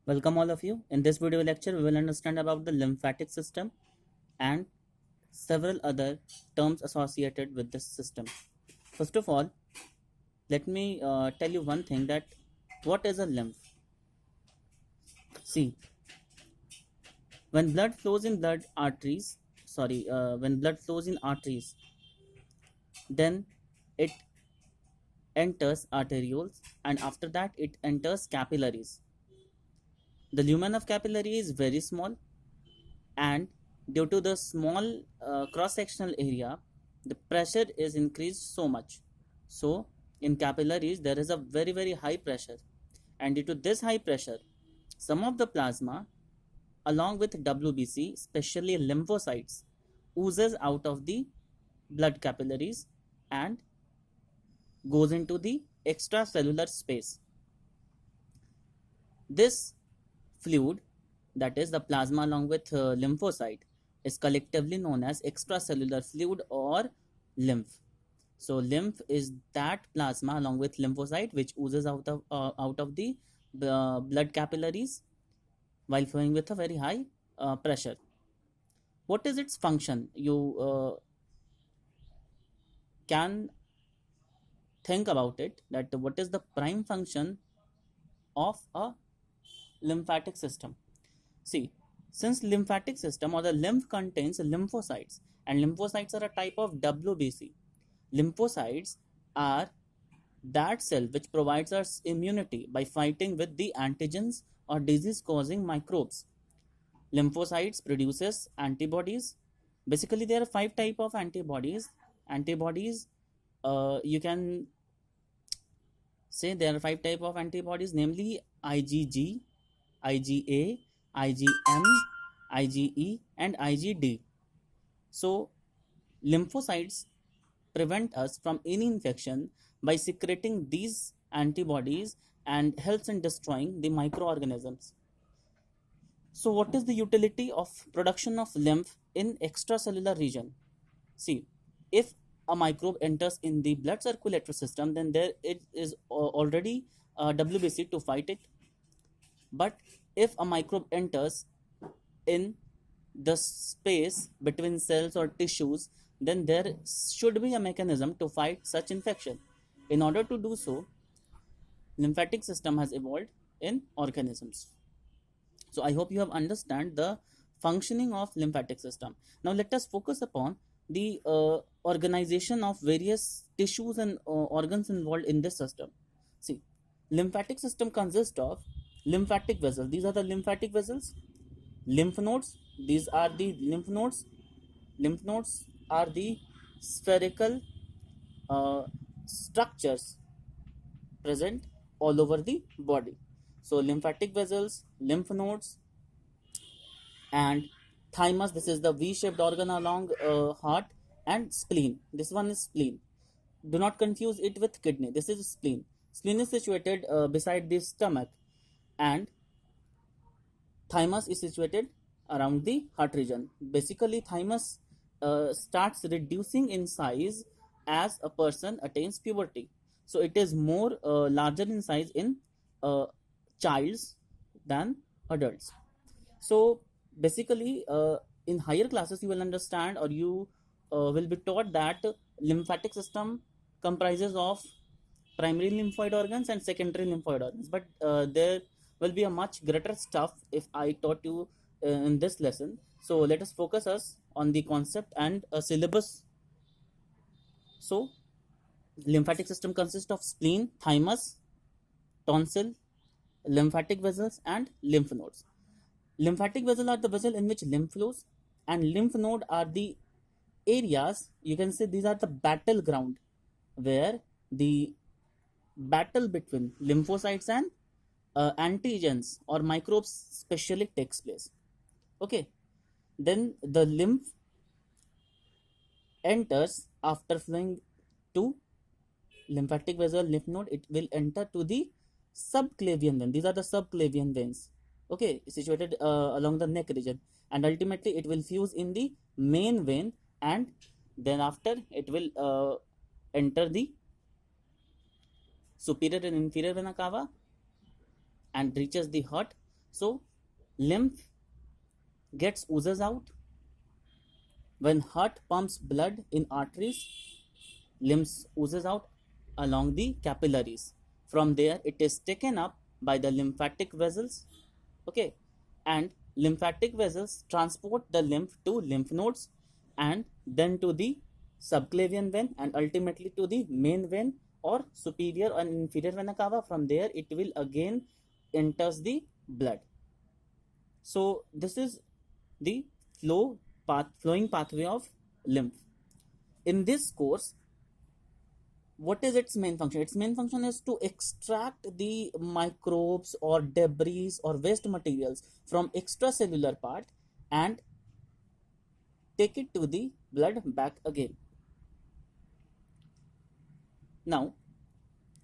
Welcome all of you. In this video lecture, we will understand about the lymphatic system and several other terms associated with this system. First of all, let me tell you one thing that what is a lymph? See, when blood flows in when blood flows in arteries, then it enters arterioles and after that it enters capillaries. The lumen of capillary is very small and due to the small cross-sectional area the pressure is increased so much. So in capillaries there is a very high pressure, and due to this high pressure some of the plasma along with WBC, especially lymphocytes, oozes out of the blood capillaries and goes into the extracellular space. This fluid, that is the plasma along with lymphocyte, is collectively known as extracellular fluid or lymph. So lymph is that plasma along with lymphocyte which oozes out of the blood capillaries while flowing with a very high pressure. What is its function? You can think about it, that what is the prime function of a lymphatic system. See, since lymphatic system or the lymph contains lymphocytes and lymphocytes are a type of WBC, lymphocytes are that cell which provides us immunity by fighting with the antigens or disease causing microbes. Lymphocytes produces antibodies. Basically there are five type of antibodies. You can say there are five type of antibodies, namely IgG, IgA, IgM, IgE and IgD. So lymphocytes prevent us from any infection by secreting these antibodies and helps in destroying the microorganisms. So what is the utility of production of lymph in extracellular region? See, if a microbe enters in the blood circulatory system, then there it is already WBC to fight it. But if a microbe enters in the space between cells or tissues, then there should be a mechanism to fight such infection. In order to do so, lymphatic system has evolved in organisms. So I hope you have understand the functioning of lymphatic system. Now let us focus upon the organization of various tissues and organs involved in this system. See, lymphatic system consists of lymphatic vessels. These are the lymphatic vessels. Lymph nodes. These are the lymph nodes. Lymph nodes are the spherical structures present all over the body. So lymphatic vessels, lymph nodes, and thymus. This is the V-shaped organ along heart, and spleen. This one is spleen. Do not confuse it with kidney. This is spleen. Spleen is situated beside the stomach, and thymus is situated around the heart region. Basically, thymus starts reducing in size as a person attains puberty. So it is more larger in size in childs than adults. So basically, in higher classes, you will understand or you will be taught that lymphatic system comprises of primary lymphoid organs and secondary lymphoid organs. But there will be a much greater stuff if I taught you in this lesson. So let us focus us on the concept and a syllabus. So lymphatic system consists of spleen, thymus, tonsil, lymphatic vessels and lymph nodes. Lymphatic vessels are the vessel in which lymph flows, and lymph node are the areas, you can say these are the battleground where the battle between lymphocytes and antigens or microbes specially takes place. Okay, then the lymph enters after flowing to lymphatic vessel, lymph node, it will enter to the subclavian vein. These are the subclavian veins, okay, situated along the neck region, and ultimately it will fuse in the main vein, and then after it will enter the superior and inferior vena cava and reaches the heart. So lymph gets oozes out. When heart pumps blood in arteries, lymph oozes out along the capillaries. From there it is taken up by the lymphatic vessels. Okay, and lymphatic vessels transport the lymph to lymph nodes, and then to the subclavian vein, and ultimately to the main vein or superior and inferior vena cava. From there it will again enters the blood. So this is the flowing pathway of lymph. In this course, what is its main function? Its main function is to extract the microbes or debris or waste materials from extracellular part and take it to the blood back again. Now,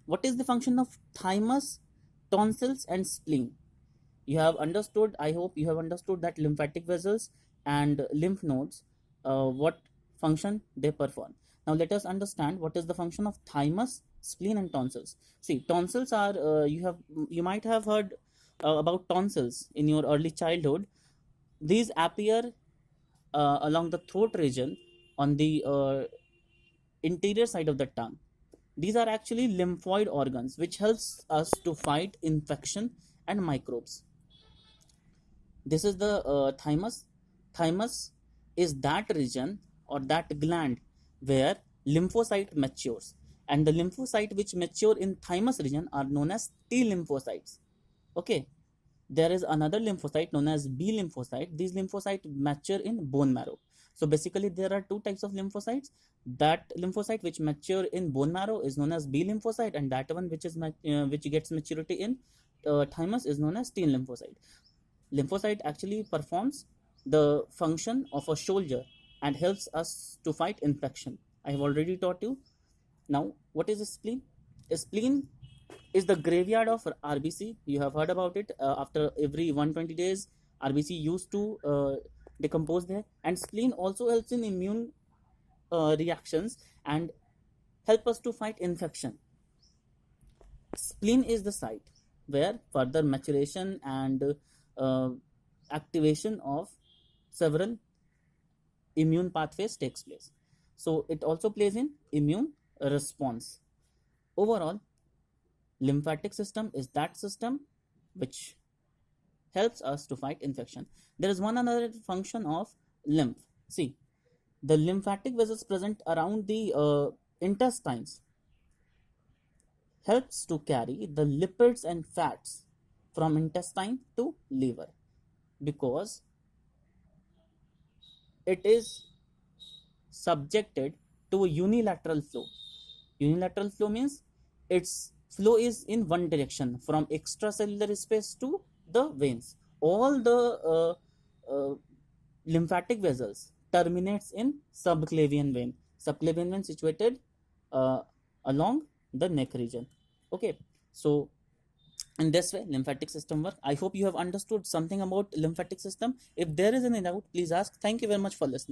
what is the function of thymus, tonsils and spleen? You have understood, I hope you have understood that lymphatic vessels and lymph nodes, what function they perform. Now let us understand what is the function of thymus, spleen and tonsils. See, tonsils are, you might have heard about tonsils in your early childhood. These appear along the throat region on the interior side of the tongue. These are actually lymphoid organs which helps us to fight infection and microbes. This is the thymus. Thymus is that region or that gland where lymphocyte matures, and the lymphocyte which mature in thymus region are known as T lymphocytes. Okay, there is another lymphocyte known as B lymphocyte. These lymphocytes mature in bone marrow. So basically there are two types of lymphocytes. That lymphocyte which mature in bone marrow is known as B lymphocyte, and that one which is which gets maturity in thymus is known as T lymphocyte. Lymphocyte actually performs the function of a soldier and helps us to fight infection. I have already taught you. Now, what is a spleen? A spleen is the graveyard of RBC. You have heard about it. After every 120 days, RBC used to decompose there. And spleen also helps in immune reactions and help us to fight infection. Spleen is the site where further maturation and activation of several immune pathways takes place. So it also plays in immune response. Overall, lymphatic system is that system which helps us to fight infection. There is one another function of lymph. See, the lymphatic vessels present around the intestines helps to carry the lipids and fats from intestine to liver, because it is subjected to a unilateral flow. Unilateral flow means its flow is in one direction from extracellular space to the veins. All the lymphatic vessels terminates in subclavian vein. Subclavian vein situated along the neck region. Okay, so in this way lymphatic system work. I hope you have understood something about lymphatic system. If there is any doubt, please ask. Thank you very much for listening.